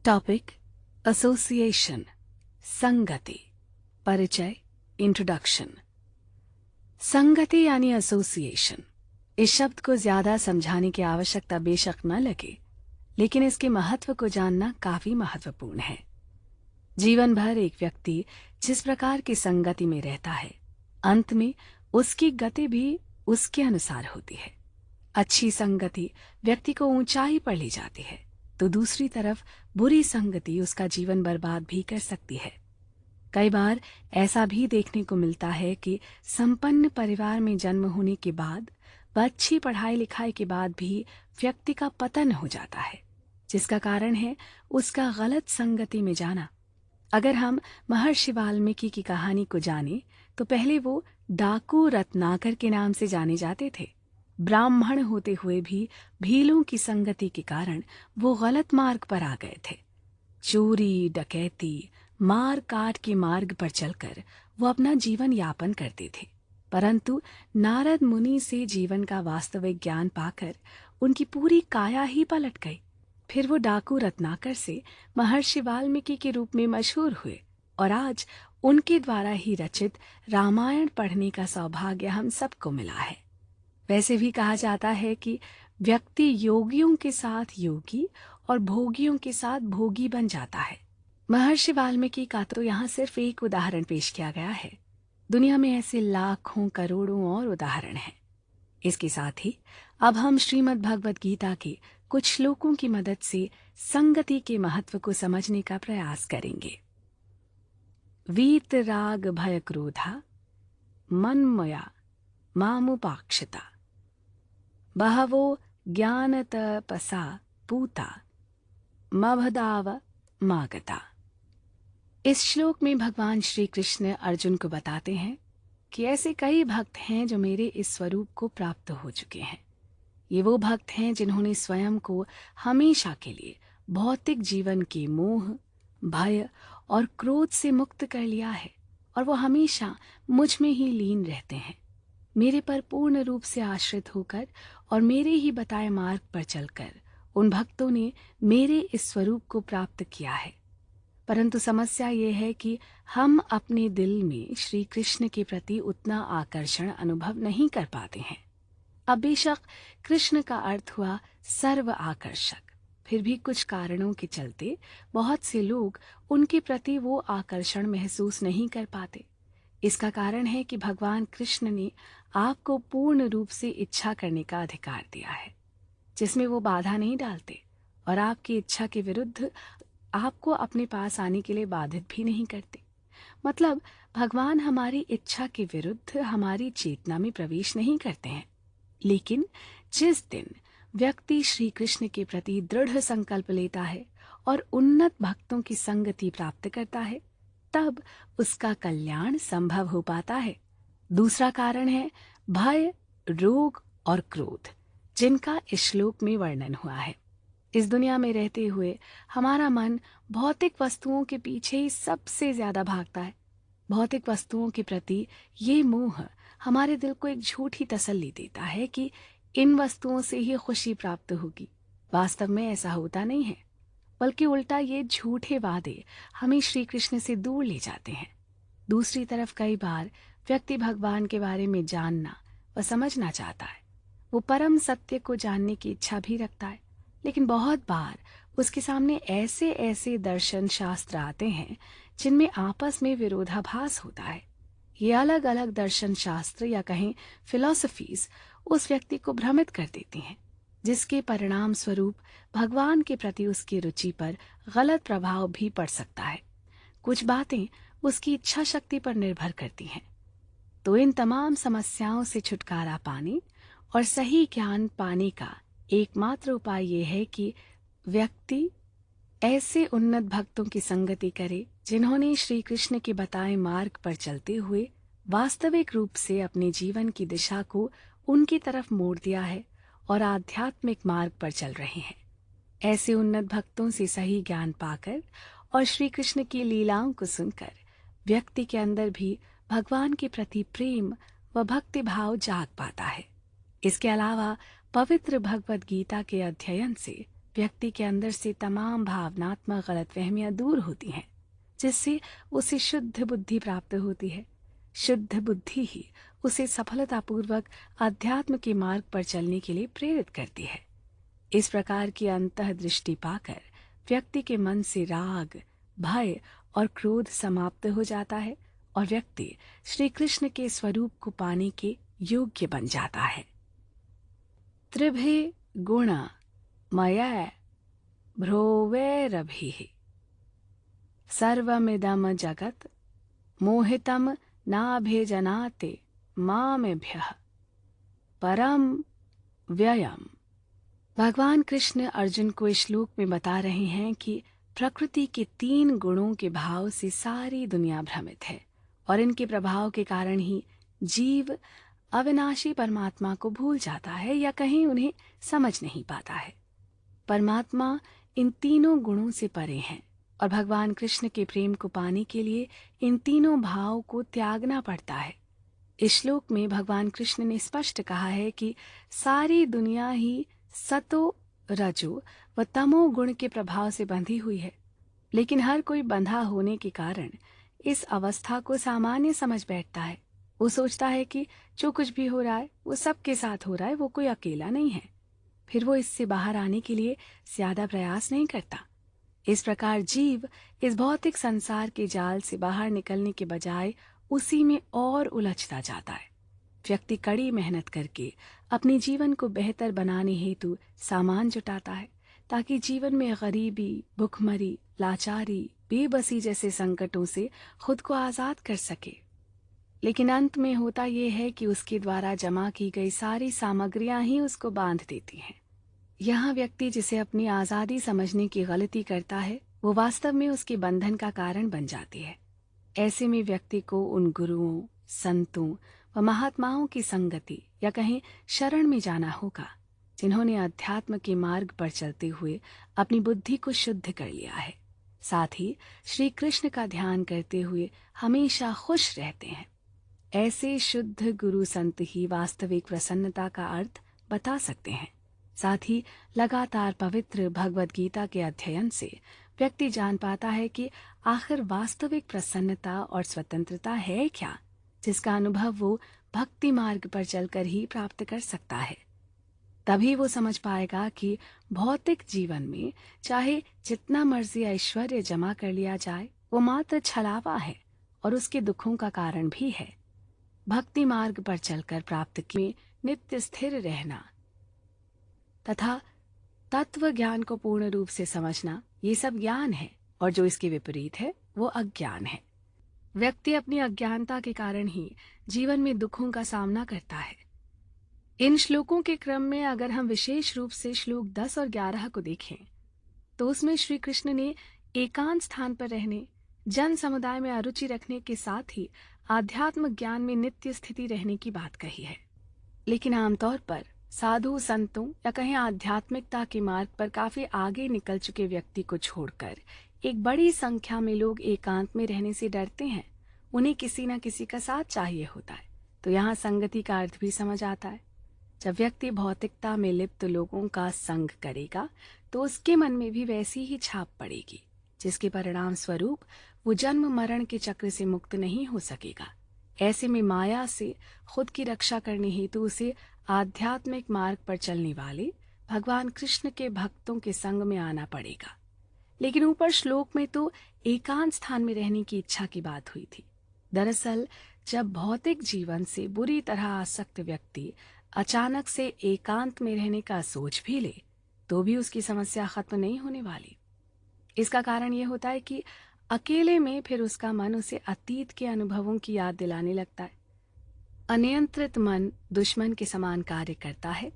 Topic association, संगति, परिचय, introduction. संगति यानी एसोसिएशन। इस शब्द को ज्यादा समझाने की आवश्यकता बेशक न लगे, लेकिन इसके महत्व को जानना काफी महत्वपूर्ण है। जीवन भर एक व्यक्ति जिस प्रकार की संगति में रहता है, अंत में उसकी गति भी उसके अनुसार होती है। अच्छी संगति व्यक्ति को ऊंचाई पर ले जाती है, तो दूसरी तरफ बुरी संगति उसका जीवन बर्बाद भी कर सकती है। कई बार ऐसा भी देखने को मिलता है कि संपन्न परिवार में जन्म होने के बाद व अच्छी पढ़ाई लिखाई के बाद भी व्यक्ति का पतन हो जाता है, जिसका कारण है उसका गलत संगति में जाना। अगर हम महर्षि वाल्मीकि की कहानी को जानें, तो पहले वो डाकू रत्नाकर के नाम से जाने जाते थे। ब्राह्मण होते हुए भी भीलों की संगति के कारण वो गलत मार्ग पर आ गए थे। चोरी, डकैती, मार काट के मार्ग पर चलकर वो अपना जीवन यापन करते थे, परंतु नारद मुनि से जीवन का वास्तविक ज्ञान पाकर उनकी पूरी काया ही पलट गई। फिर वो डाकू रत्नाकर से महर्षि वाल्मीकि के रूप में मशहूर हुए और आज उनके द्वारा ही रचित रामायण पढ़ने का सौभाग्य हम सबको मिला है। वैसे भी कहा जाता है कि व्यक्ति योगियों के साथ योगी और भोगियों के साथ भोगी बन जाता है। महर्षि वाल्मीकि का तो यहाँ सिर्फ एक उदाहरण पेश किया गया है। दुनिया में ऐसे लाखों करोड़ों और उदाहरण हैं। इसके साथ ही अब हम श्रीमद् भगवद गीता के कुछ श्लोकों की मदद से संगति के महत्व को समझने का प्रयास करेंगे। वीत राग भय क्रोधा मनमया मामुपाक्षिता बहवो ज्ञान तपसा पूता मभदाव मागता। इस श्लोक में भगवान श्री कृष्ण अर्जुन को बताते हैं कि ऐसे कई भक्त हैं जो मेरे इस स्वरूप को प्राप्त हो चुके हैं। ये वो भक्त हैं जिन्होंने स्वयं को हमेशा के लिए भौतिक जीवन के मोह, भय और क्रोध से मुक्त कर लिया है और वो हमेशा मुझ में ही लीन रहते हैं। मेरे पर पूर्ण रूप से आश्रित होकर और मेरे ही बताए मार्ग पर चलकर उन भक्तों ने मेरे इस स्वरूप को प्राप्त किया है। परंतु समस्या ये है कि हम अपने दिल में श्री कृष्ण के प्रति उतना आकर्षण अनुभव नहीं कर पाते हैं। अब बेशक कृष्ण का अर्थ हुआ सर्व आकर्षक, फिर भी कुछ कारणों के चलते बहुत से लोग उनके प्रति वो आकर्षण महसूस नहीं कर पाते। इसका कारण है कि भगवान कृष्ण ने आपको पूर्ण रूप से इच्छा करने का अधिकार दिया है, जिसमें वो बाधा नहीं डालते और आपकी इच्छा के विरुद्ध आपको अपने पास आने के लिए बाधित भी नहीं करते। मतलब भगवान हमारी इच्छा के विरुद्ध हमारी चेतना में प्रवेश नहीं करते हैं। लेकिन जिस दिन व्यक्ति श्री कृष्ण के प्रति दृढ़ संकल्प लेता है और उन्नत भक्तों की संगति प्राप्त करता है, तब उसका कल्याण संभव हो पाता है। दूसरा कारण है भय, रोग और क्रोध, जिनका इस श्लोक में वर्णन हुआ है। इस दुनिया में रहते हुए हमारा मन भौतिक वस्तुओं के पीछे ही सबसे ज्यादा भागता है। भौतिक वस्तुओं के प्रति ये मोह हमारे दिल को एक झूठी तसल्ली देता है कि इन वस्तुओं से ही खुशी प्राप्त होगी। वास्तव में ऐसा होता नहीं है, बल्कि उल्टा ये झूठे वादे हमें श्री कृष्ण से दूर ले जाते हैं। दूसरी तरफ कई बार व्यक्ति भगवान के बारे में जानना व समझना चाहता है। वो परम सत्य को जानने की इच्छा भी रखता है, लेकिन बहुत बार उसके सामने ऐसे ऐसे दर्शन शास्त्र आते हैं जिनमें आपस में विरोधाभास होता है। ये अलग अलग दर्शन शास्त्र या कहें फिलॉसफीज उस व्यक्ति को भ्रमित कर देती हैं, जिसके परिणाम स्वरूप भगवान के प्रति उसकी रुचि पर गलत प्रभाव भी पड़ सकता है। कुछ बातें उसकी इच्छा शक्ति पर निर्भर करती हैं। तो इन तमाम समस्याओं से छुटकारा पाने और सही ज्ञान पाने का एकमात्र उपाय ये है कि व्यक्ति ऐसे उन्नत भक्तों की संगति करे जिन्होंने श्री कृष्ण के बताए मार्ग पर चलते हुए वास्तविक रूप से अपने जीवन की दिशा को उनकी तरफ मोड़ दिया है और आध्यात्मिक मार्ग पर चल रहे हैं। ऐसे उन्नत भक्तों से सही ज्ञान पाकर और श्री कृष्ण की लीलाओं को सुनकर व्यक्ति के अंदर भी भगवान के प्रति प्रेम व भक्ति भाव जाग पाता है। इसके अलावा पवित्र भगवद गीता के अध्ययन से व्यक्ति के अंदर से तमाम भावनात्मक गलतफहमियां दूर होती हैं, जिससे उसे शुद्ध बुद्धि प्राप्त होती है। शुद्ध बुद्धि ही उसे सफलतापूर्वक अध्यात्म के मार्ग पर चलने के लिए प्रेरित करती है। इस प्रकार की अंतर्दृष्टि पाकर व्यक्ति के मन से राग, भय और क्रोध समाप्त हो जाता है और व्यक्ति श्री कृष्ण के स्वरूप को पाने के योग्य बन जाता है। त्रिभि गुण मय भ्रोवैरभिः सर्वमिदं जगत् मोहितं नाभिजनाते मामेभ्यः परम व्ययम्। भगवान कृष्ण अर्जुन को इस श्लोक में बता रहे हैं कि प्रकृति के 3 गुणों के भाव से सारी दुनिया भ्रमित है और इनके प्रभाव के कारण ही जीव अविनाशी परमात्मा को भूल जाता है या कहीं उन्हें समझ नहीं पाता है। परमात्मा इन तीनों गुणों से परे हैं और भगवान कृष्ण के प्रेम को पाने के लिए इन तीनों भाव को त्यागना पड़ता है। इस श्लोक में भगवान कृष्ण ने स्पष्ट कहा है कि सारी दुनिया ही सतो, रजो व तमो गुण के प्रभाव से बंधी हुई है, लेकिन हर कोई बंधा होने के कारण इस अवस्था को सामान्य समझ बैठता है। वो सोचता है कि जो कुछ भी हो रहा है वो सबके साथ हो रहा है, वो कोई अकेला नहीं है। फिर वो इससे बाहर आने के लिए ज्यादा प्रयास नहीं करता। इस प्रकार जीव इस भौतिक संसार के जाल से बाहर निकलने के बजाय उसी में और उलझता जाता है। व्यक्ति कड़ी मेहनत करके अपने जीवन को बेहतर बनाने हेतु सामान जुटाता है ताकि जीवन में गरीबी, भुखमरी, लाचारी, बेबसी जैसे संकटों से खुद को आजाद कर सके। लेकिन अंत में होता यह है कि उसके द्वारा जमा की गई सारी सामग्रियां ही उसको बांध देती हैं। यहाँ व्यक्ति जिसे अपनी आजादी समझने की गलती करता है, वो वास्तव में उसके बंधन का कारण बन जाती है। ऐसे में व्यक्ति को उन गुरुओं, संतों व महात्माओं की संगति या कहीं शरण में जाना होगा जिन्होंने अध्यात्म के मार्ग पर चलते हुए अपनी बुद्धि को शुद्ध कर लिया है, साथ ही श्री कृष्ण का ध्यान करते हुए हमेशा खुश रहते हैं। ऐसे शुद्ध गुरु संत ही वास्तविक प्रसन्नता का अर्थ बता सकते हैं। साथ ही लगातार पवित्र भगवद गीता के अध्ययन से व्यक्ति जान पाता है कि आखिर वास्तविक प्रसन्नता और स्वतंत्रता है क्या, जिसका अनुभव वो भक्ति मार्ग पर चलकर ही प्राप्त कर सकता है। तभी वो समझ पाएगा कि भौतिक जीवन में चाहे जितना मर्जी ऐश्वर्य जमा कर लिया जाए, वो मात्र छलावा है और उसके दुखों का कारण भी है। भक्ति मार्ग पर चलकर प्राप्त किए नित्य स्थिर रहना तथा तत्व ज्ञान को पूर्ण रूप से समझना, ये सब ज्ञान है, और जो इसके विपरीत है वो अज्ञान है। व्यक्ति अपनी अज्ञानता के कारण ही जीवन में दुखों का सामना करता है। इन श्लोकों के क्रम में अगर हम विशेष रूप से श्लोक 10 और 11 को देखें तो उसमें श्री कृष्ण ने एकांत स्थान पर रहने, जन समुदाय में अरुचि रखने के साथ ही आध्यात्म ज्ञान में नित्य स्थिति रहने की बात कही है। लेकिन आमतौर पर साधु संतों या कहीं आध्यात्मिकता के मार्ग पर काफी आगे निकल चुके व्यक्ति को छोड़कर एक बड़ी संख्या में लोग एकांत में रहने से डरते हैं। उन्हें किसी न किसी का साथ चाहिए होता है। तो यहाँ संगति का अर्थ भी समझ आता है। जब व्यक्ति भौतिकता में लिप्त लोगों का संग करेगा तो उसके मन में भी वैसी ही छाप पड़ेगी, जिसके परिणाम स्वरूप वो जन्म मरण के चक्र से मुक्त नहीं हो सकेगा। ऐसे में माया से खुद की रक्षा करने हेतु उसे आध्यात्मिक मार्ग पर चलने वाले भगवान कृष्ण के भक्तों के संग में आना पड़ेगा। लेकिन ऊपर श्लोक में तो एकांत स्थान में रहने की इच्छा की बात हुई थी। दरअसल जब भौतिक जीवन से बुरी तरह आसक्त व्यक्ति अचानक से एकांत में रहने का सोच भी ले तो भी उसकी समस्या खत्म नहीं होने वाली। इसका कारण ये होता है कि अकेले में फिर उसका मन उसे अतीत के अनुभवों की याद दिलाने लगता है। अनियंत्रित मन दुश्मन के समान कार्य करता है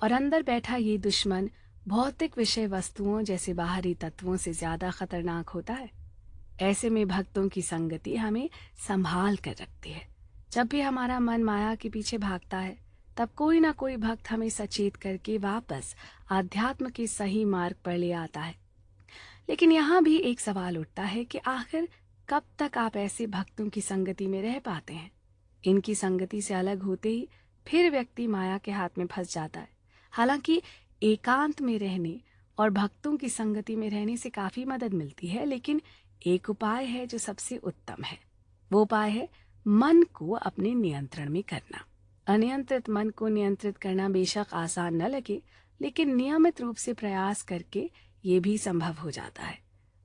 और अंदर बैठा ये दुश्मन भौतिक विषय वस्तुओं जैसे बाहरी तत्वों से ज्यादा खतरनाक होता है। ऐसे में भक्तों की संगति हमें संभाल कर रखती है। जब भी हमारा मन माया के पीछे भागता है तब कोई ना कोई भक्त हमें सचेत करके वापस आध्यात्म के सही मार्ग पर ले आता है। लेकिन यहाँ भी एक सवाल उठता है कि आखिर कब तक आप ऐसे भक्तों की संगति में रह पाते हैं। इनकी संगति से अलग होते ही फिर व्यक्ति माया के हाथ में फंस जाता है। हालांकि एकांत में रहने और भक्तों की संगति में रहने से काफी मदद मिलती है, लेकिन एक उपाय है जो सबसे उत्तम है। वो उपाय है मन को अपने नियंत्रण में करना। अनियंत्रित मन को नियंत्रित करना बेशक आसान न लगे, लेकिन नियमित रूप से प्रयास करके ये भी संभव हो जाता है।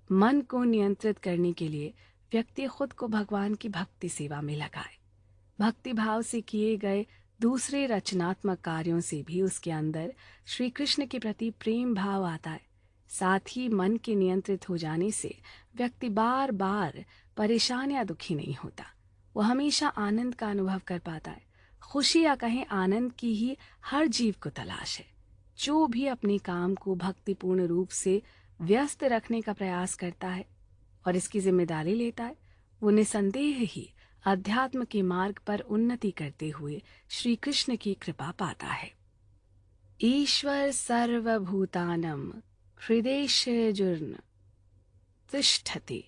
मन को नियंत्रित करने के लिए व्यक्ति खुद को भगवान की भक्ति सेवा में लगाए। भक्ति भाव से किए गए दूसरे रचनात्मक कार्यों से भी उसके अंदर श्री कृष्ण के प्रति प्रेम भाव आता है। साथ ही मन के नियंत्रित हो जाने से व्यक्ति बार बार परेशान या दुखी नहीं होता। वो हमेशा आनंद का अनुभव कर पाता है। खुशी या कहें आनंद की ही हर जीव को तलाश है। जो भी अपने काम को भक्तिपूर्ण रूप से व्यस्त रखने का प्रयास करता है और इसकी जिम्मेदारी लेता है, वो निसंदेह ही अध्यात्म के मार्ग पर उन्नति करते हुए श्री कृष्ण की कृपा पाता है। ईश्वर सर्वभूतानम हृदयेषुर्न तिष्ठति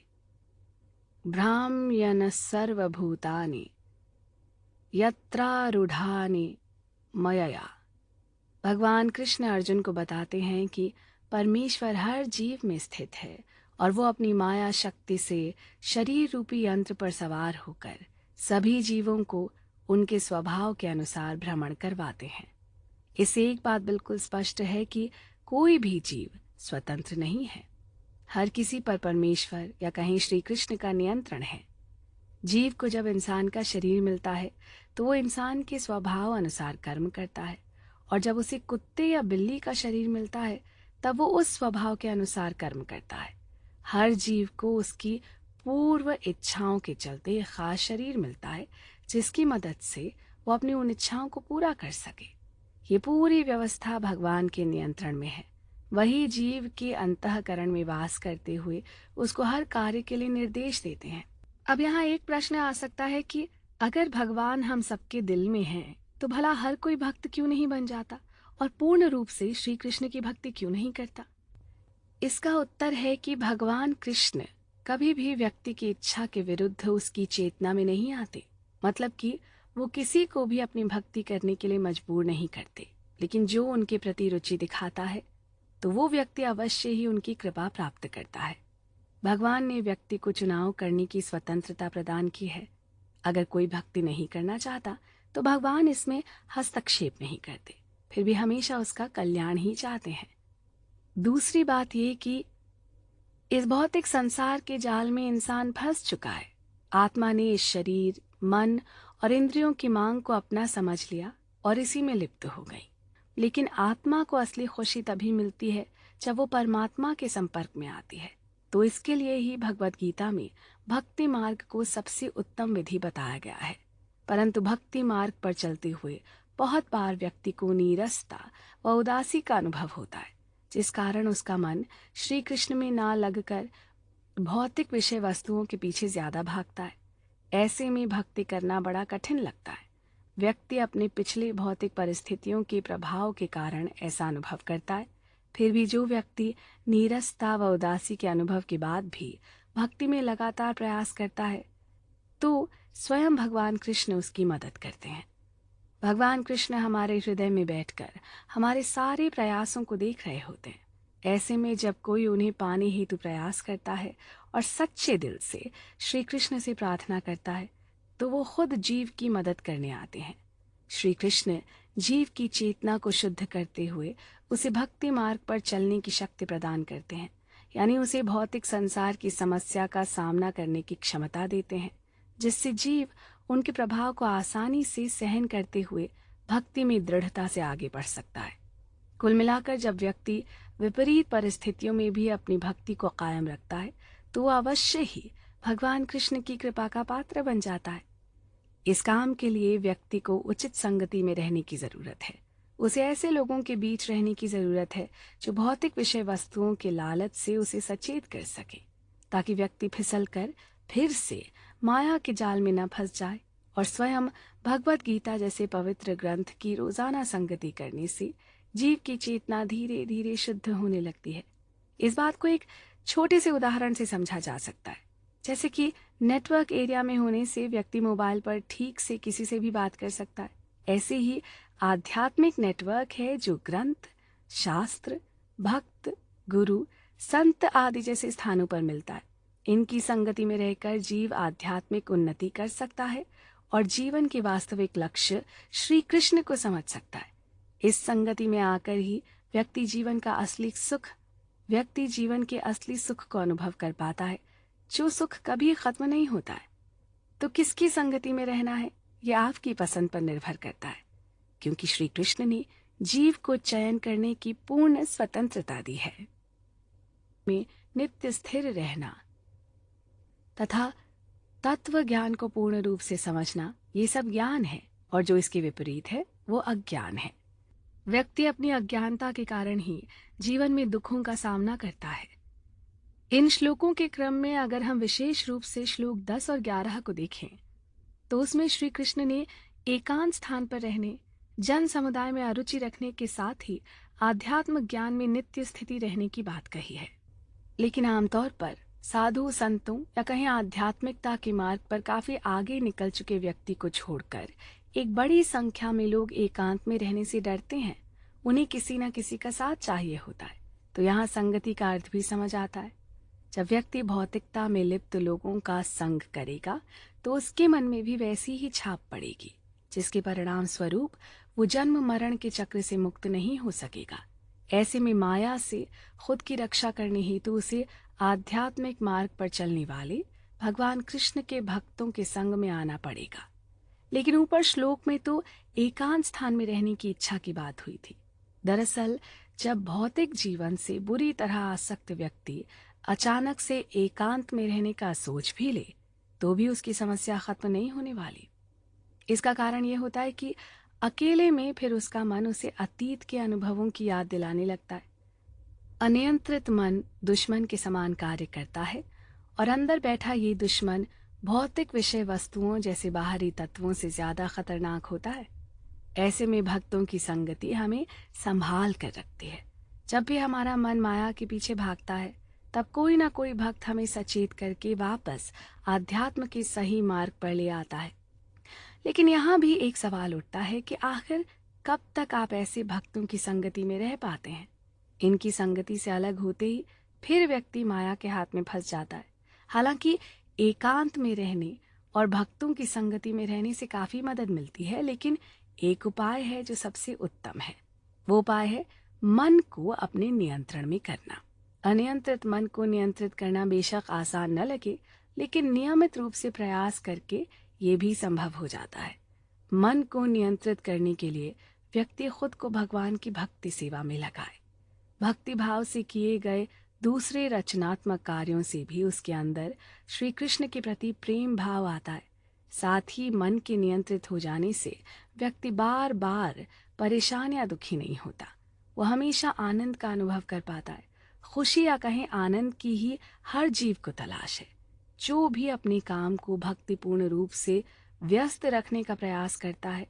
भ्राम्यन सर्वभूतानि यत्रारूढ़ानि मयया। भगवान कृष्ण अर्जुन को बताते हैं कि परमेश्वर हर जीव में स्थित है और वो अपनी माया शक्ति से शरीर रूपी यंत्र पर सवार होकर सभी जीवों को उनके स्वभाव के अनुसार भ्रमण करवाते हैं। इससे एक बात बिल्कुल स्पष्ट है कि कोई भी जीव स्वतंत्र नहीं है। हर किसी पर परमेश्वर या कहीं श्री कृष्ण का नियंत्रण है। जीव को जब इंसान का शरीर मिलता है तो वो इंसान के स्वभाव अनुसार कर्म करता है, और जब उसे कुत्ते या बिल्ली का शरीर मिलता है तब वो उस स्वभाव के अनुसार कर्म करता है। हर जीव को उसकी पूर्व इच्छाओं के चलते एक खास शरीर मिलता है जिसकी मदद से वो अपनी उन इच्छाओं को पूरा कर सके। ये पूरी व्यवस्था भगवान के नियंत्रण में है। वही जीव के अंतःकरण में वास करते हुए उसको हर कार्य के लिए निर्देश देते हैं। अब यहाँ एक प्रश्न आ सकता है कि अगर भगवान हम सबके दिल में हैं तो भला हर कोई भक्त क्यों नहीं बन जाता और पूर्ण रूप से श्री कृष्ण की भक्ति क्यों नहीं करता? इसका उत्तर है कि भगवान कृष्ण कभी भी व्यक्ति की इच्छा के विरुद्ध उसकी चेतना में नहीं आते। मतलब कि वो किसी को भी अपनी भक्ति करने के लिए मजबूर नहीं करते, लेकिन जो उनके प्रति रुचि दिखाता है तो वो व्यक्ति अवश्य ही उनकी कृपा प्राप्त करता है। भगवान ने व्यक्ति को चुनाव करने की स्वतंत्रता प्रदान की है। अगर कोई भक्ति नहीं करना चाहता तो भगवान इसमें हस्तक्षेप नहीं करते, फिर भी हमेशा उसका कल्याण ही चाहते हैं। दूसरी बात ये कि इस भौतिक संसार के जाल में इंसान फंस चुका है। आत्मा ने इस शरीर, मन और इंद्रियों की मांग को अपना समझ लिया और इसी में लिप्त हो गई। लेकिन आत्मा को असली खुशी तभी मिलती है जब वो परमात्मा के संपर्क में आती है। तो इसके लिए ही भगवत गीता में भक्ति मार्ग को सबसे उत्तम विधि बताया गया है। परंतु भक्ति मार्ग पर चलते हुए बहुत बार व्यक्ति को नीरसता व उदासी का अनुभव होता है, जिस कारण उसका मन श्री कृष्ण में ना लगकर भौतिक विषय वस्तुओं के पीछे ज्यादा भागता है। ऐसे में भक्ति करना बड़ा कठिन लगता है। व्यक्ति अपने पिछले भौतिक परिस्थितियों के प्रभाव के कारण ऐसा अनुभव करता है। फिर भी जो व्यक्ति नीरसता व उदासी के अनुभव के बाद भी भक्ति में लगातार प्रयास करता है तो स्वयं भगवान कृष्ण उसकी मदद करते हैं। भगवान कृष्ण हमारे हृदय में बैठकर हमारे सारे प्रयासों को देख रहे होते हैं। ऐसे में जब कोई उन्हें पाने हेतु प्रयास करता है और सच्चे दिल से श्री कृष्ण से प्रार्थना करता है तो वो खुद जीव की मदद करने आते हैं। श्री कृष्ण जीव की चेतना को शुद्ध करते हुए उसे भक्ति मार्ग पर चलने की शक्ति प्रदान करते हैं, यानी उसे भौतिक संसार की समस्या का सामना करने की क्षमता देते हैं, जिससे जीव उनके प्रभाव को आसानी से सहन करते हुए भक्ति में दृढ़ता से आगे बढ़ सकता है। कुल मिलाकर जब व्यक्ति विपरीत परिस्थितियों में भी अपनी भक्ति को कायम रखता है तो वो अवश्य ही भगवान कृष्ण की कृपा का पात्र बन जाता है। इस काम के लिए व्यक्ति को उचित संगति में रहने की जरूरत है। उसे ऐसे लोगों के बीच रहने की जरूरत है जो भौतिक विषय वस्तुओं के लालच से उसे सचेत कर सके, ताकि व्यक्ति फिसल कर फिर से माया के जाल में न फंस जाए। और स्वयं भगवत गीता जैसे पवित्र ग्रंथ की रोजाना संगति करने से जीव की चेतना धीरे धीरे शुद्ध होने लगती है। इस बात को एक छोटे से उदाहरण से समझा जा सकता है। जैसे कि नेटवर्क एरिया में होने से व्यक्ति मोबाइल पर ठीक से किसी से भी बात कर सकता है। ऐसे ही आध्यात्मिक नेटवर्क है जो ग्रंथ, शास्त्र, भक्त गुरु, संत आदि जैसे स्थानों पर मिलता है। इनकी संगति में रहकर जीव आध्यात्मिक उन्नति कर सकता है और जीवन के वास्तविक लक्ष्य श्री कृष्ण को समझ सकता है। इस संगति में आकर ही व्यक्ति जीवन के असली सुख को अनुभव कर पाता है, जो सुख कभी खत्म नहीं होता है। तो किसकी संगति में रहना है, यह आपकी पसंद पर निर्भर करता है, क्योंकि श्री कृष्ण ने जीव को चयन करने की पूर्ण स्वतंत्रता दी है। में नित्य स्थिर रहना तथा तत्व ज्ञान को पूर्ण रूप से समझना, ये सब ज्ञान है, और जो इसके विपरीत है वो अज्ञान है। व्यक्ति अपनी अज्ञानता के कारण ही जीवन में दुखों का सामना करता है। इन श्लोकों के क्रम में अगर हम विशेष रूप से श्लोक 10 और 11 को देखें तो उसमें श्री कृष्ण ने एकांत स्थान पर रहने, जन समुदाय में अरुचि रखने के साथ ही आध्यात्म ज्ञान में नित्य स्थिति रहने की बात कही है। लेकिन आमतौर पर साधु संतों या कहीं आध्यात्मिकता के मार्ग पर काफी आगे निकल चुके व्यक्ति को छोड़कर एक बड़ी संख्या में लोग एकांत में रहने से डरते हैं। उन्हें किसी न किसी का साथ चाहिए होता है। तो यहाँ संगति का अर्थ भी समझ आता है। जब व्यक्ति भौतिकता में लिप्त लोगों का संग करेगा तो उसके मन में भी वैसी ही छाप पड़ेगी, जिसके परिणाम स्वरूप वो जन्म मरण के चक्र से मुक्त नहीं हो सकेगा। ऐसे में माया से खुद की रक्षा करने हेतु उसे आध्यात्मिक मार्ग पर चलने वाले भगवान कृष्ण के भक्तों के संग में आना पड़ेगा। लेकिन ऊपर श्लोक में तो एकांत स्थान में रहने की इच्छा की बात हुई थी। दरअसल जब भौतिक जीवन से बुरी तरह आसक्त व्यक्ति अचानक से एकांत में रहने का सोच भी ले तो भी उसकी समस्या खत्म नहीं होने वाली। इसका कारण यह होता है कि अकेले में फिर उसका मन उसे अतीत के अनुभवों की याद दिलाने लगता है। अनियंत्रित मन दुश्मन के समान कार्य करता है और अंदर बैठा ये दुश्मन भौतिक विषय वस्तुओं जैसे बाहरी तत्वों से ज्यादा खतरनाक होता है। ऐसे में भक्तों की संगति हमें संभाल कर रखती है। जब भी हमारा मन माया के पीछे भागता है तब कोई ना कोई भक्त हमें सचेत करके वापस आध्यात्म के सही मार्ग पर ले आता है। लेकिन यहाँ भी एक सवाल उठता है कि आखिर कब तक आप ऐसे भक्तों की संगति में रह पाते हैं। इनकी संगति से अलग होते ही फिर व्यक्ति माया के हाथ में फंस जाता है। हालांकि एकांत में रहने और भक्तों की संगति में रहने से काफी मदद मिलती है, लेकिन एक उपाय है जो सबसे उत्तम है। वो उपाय है मन को अपने नियंत्रण में करना। अनियंत्रित मन को नियंत्रित करना बेशक आसान न लगे, लेकिन नियमित रूप से प्रयास करके ये भी संभव हो जाता है। मन को नियंत्रित करने के लिए व्यक्ति खुद को भगवान की भक्ति सेवा में लगाए। भक्ति भाव से किए गए दूसरे रचनात्मक कार्यों से भी उसके अंदर श्री कृष्ण के प्रति प्रेम भाव आता है। साथ ही मन के नियंत्रित हो जाने से व्यक्ति बार बार परेशान या दुखी नहीं होता। वो हमेशा आनंद का अनुभव कर पाता है। खुशी या कहें आनंद की ही हर जीव को तलाश है। जो भी अपने काम को भक्तिपूर्ण रूप से व्यस्त रखने का प्रयास करता है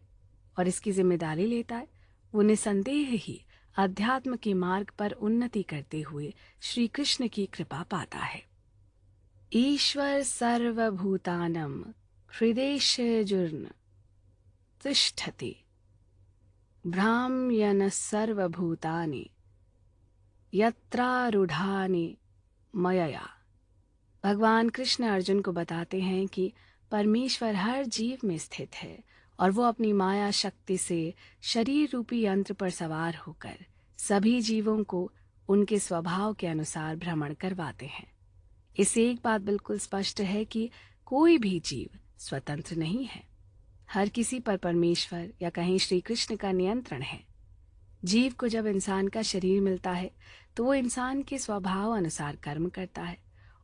और इसकी जिम्मेदारी लेता है, वो निसंदेह ही अध्यात्म के मार्ग पर उन्नति करते हुए श्री कृष्ण की कृपा पाता है। ईश्वर सर्वभूतानम हृदयेषजुर्न तिष्ठति भ्राम्यन सर्वभूतानि यत्रारूढ़ानि मयया। भगवान कृष्ण अर्जुन को बताते हैं कि परमेश्वर हर जीव में स्थित है और वो अपनी माया शक्ति से शरीर रूपी यंत्र पर सवार होकर सभी जीवों को उनके स्वभाव के अनुसार भ्रमण करवाते हैं। इससे एक बात बिल्कुल स्पष्ट है कि कोई भी जीव स्वतंत्र नहीं है। हर किसी पर परमेश्वर या कहीं श्री कृष्ण का नियंत्रण है। जीव को जब इंसान का शरीर मिलता है तो वो इंसान के स्वभाव अनुसार कर्म करता है,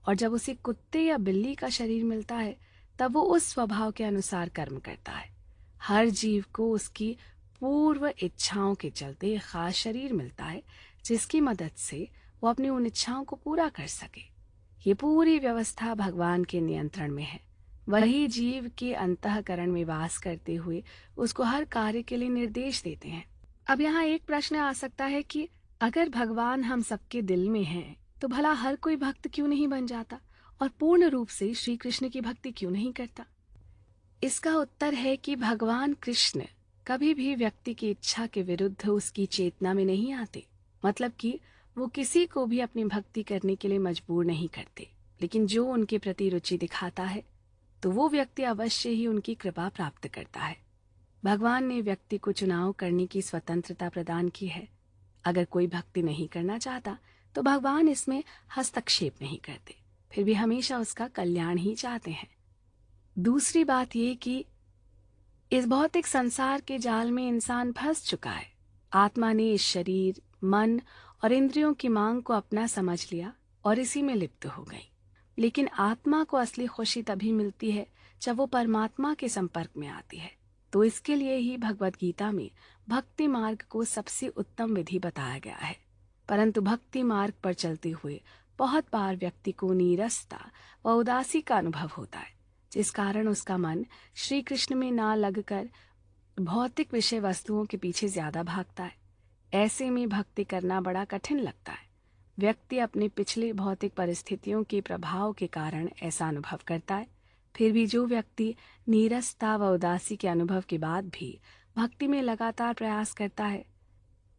और जब उसे कुत्ते या बिल्ली का शरीर मिलता है तब वो उस स्वभाव के अनुसार कर्म करता है। हर जीव को उसकी पूर्व इच्छाओं के चलते खास शरीर मिलता है, जिसकी मदद से वो अपनी उन इच्छाओं को पूरा कर सके। ये पूरी व्यवस्था भगवान के नियंत्रण में है। वही जीव के अंतःकरण में वास करते हुए उसको हर कार्य के लिए निर्देश देते हैं। अब यहाँ एक प्रश्न आ सकता है कि अगर भगवान हम सबके दिल में हैं तो भला हर कोई भक्त क्यों नहीं बन जाता और पूर्ण रूप से श्री कृष्ण की भक्ति क्यों नहीं करता? इसका उत्तर है कि भगवान कृष्ण कभी भी व्यक्ति की इच्छा के विरुद्ध उसकी चेतना में नहीं आते। मतलब कि वो किसी को भी अपनी भक्ति करने के लिए मजबूर नहीं करते, लेकिन जो उनके प्रति रुचि दिखाता है तो वो व्यक्ति अवश्य ही उनकी कृपा प्राप्त करता है। भगवान ने व्यक्ति को चुनाव करने की स्वतंत्रता प्रदान की है। अगर कोई भक्ति नहीं करना चाहता तो भगवान इसमें हस्तक्षेप नहीं करते, फिर भी हमेशा उसका कल्याण ही चाहते हैं। दूसरी बात ये कि इस भौतिक संसार के जाल में इंसान फंस चुका है। आत्मा ने इस शरीर, मन और इंद्रियों की मांग को अपना समझ लिया और इसी में लिप्त हो गई। लेकिन आत्मा को असली खुशी तभी मिलती है जब वो परमात्मा के संपर्क में आती है। तो इसके लिए ही भगवत गीता में भक्ति मार्ग को सबसे उत्तम विधि बताया गया है। परंतु भक्ति मार्ग पर चलते हुए बहुत बार व्यक्ति को नीरसता व उदासी का अनुभव होता है, जिस कारण उसका मन श्री कृष्ण में ना लगकर भौतिक विषय वस्तुओं के पीछे ज्यादा भागता है। ऐसे में भक्ति करना बड़ा कठिन लगता है। व्यक्ति अपने पिछले भौतिक परिस्थितियों के प्रभाव के कारण ऐसा अनुभव करता है। फिर भी जो व्यक्ति नीरसता व उदासी के अनुभव के बाद भी भक्ति में लगातार प्रयास करता है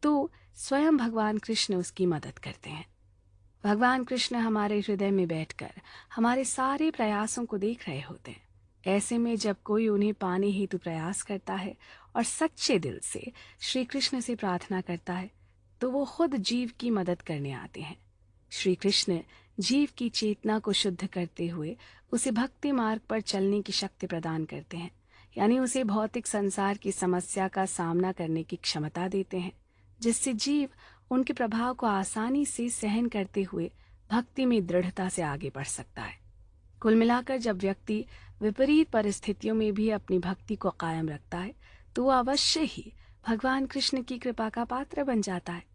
तो स्वयं भगवान कृष्ण उसकी मदद करते हैं। भगवान कृष्ण हमारे हृदय में बैठकर हमारे सारे प्रयासों को देख रहे होते हैं। ऐसे में जब कोई उन्हें पाने हेतु प्रयास करता है और सच्चे दिल से श्री कृष्ण से प्रार्थना करता है तो वो खुद जीव की मदद करने आते हैं। श्री कृष्ण जीव की चेतना को शुद्ध करते हुए उसे भक्ति मार्ग पर चलने की शक्ति प्रदान करते हैं, यानी उसे भौतिक संसार की समस्या का सामना करने की क्षमता देते हैं, जिससे जीव उनके प्रभाव को आसानी से सहन करते हुए भक्ति में दृढ़ता से आगे बढ़ सकता है। कुल मिलाकर जब व्यक्ति विपरीत परिस्थितियों में भी अपनी भक्ति को कायम रखता है तो वो अवश्य ही भगवान कृष्ण की कृपा का पात्र बन जाता है।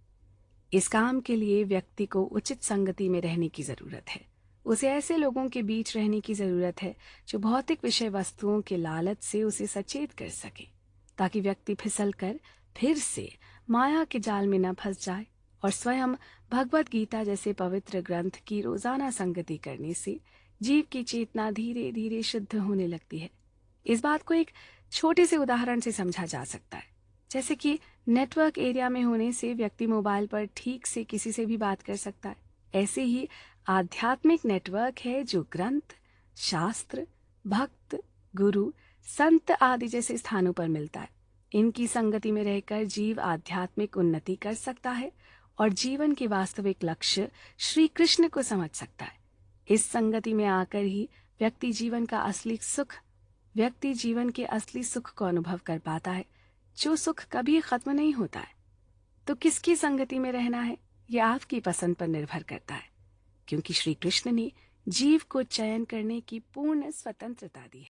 इस काम के लिए व्यक्ति को उचित संगति में रहने की जरूरत है। उसे ऐसे लोगों के बीच रहने की जरूरत है जो भौतिक विषय वस्तुओं के लालच से उसे सचेत कर सके, ताकि व्यक्ति फिसल कर फिर से माया के जाल में न फंस जाए। और स्वयं भगवत गीता जैसे पवित्र ग्रंथ की रोजाना संगति करने से जीव की चेतना धीरे धीरे शुद्ध होने लगती है। इस बात को एक छोटे से उदाहरण से समझा जा सकता है। जैसे कि नेटवर्क एरिया में होने से व्यक्ति मोबाइल पर ठीक से किसी से भी बात कर सकता है। ऐसे ही आध्यात्मिक नेटवर्क है जो ग्रंथ, शास्त्र, भक्त, गुरु, संत आदि जैसे स्थानों पर मिलता है। इनकी संगति में रहकर जीव आध्यात्मिक उन्नति कर सकता है और जीवन के वास्तविक लक्ष्य श्री कृष्ण को समझ सकता है। इस संगति में आकर ही व्यक्ति जीवन के असली सुख को अनुभव कर पाता है, जो सुख कभी खत्म नहीं होता है। तो किसकी संगति में रहना है यह आपकी पसंद पर निर्भर करता है, क्योंकि श्री कृष्ण ने जीव को चयन करने की पूर्ण स्वतंत्रता दी है।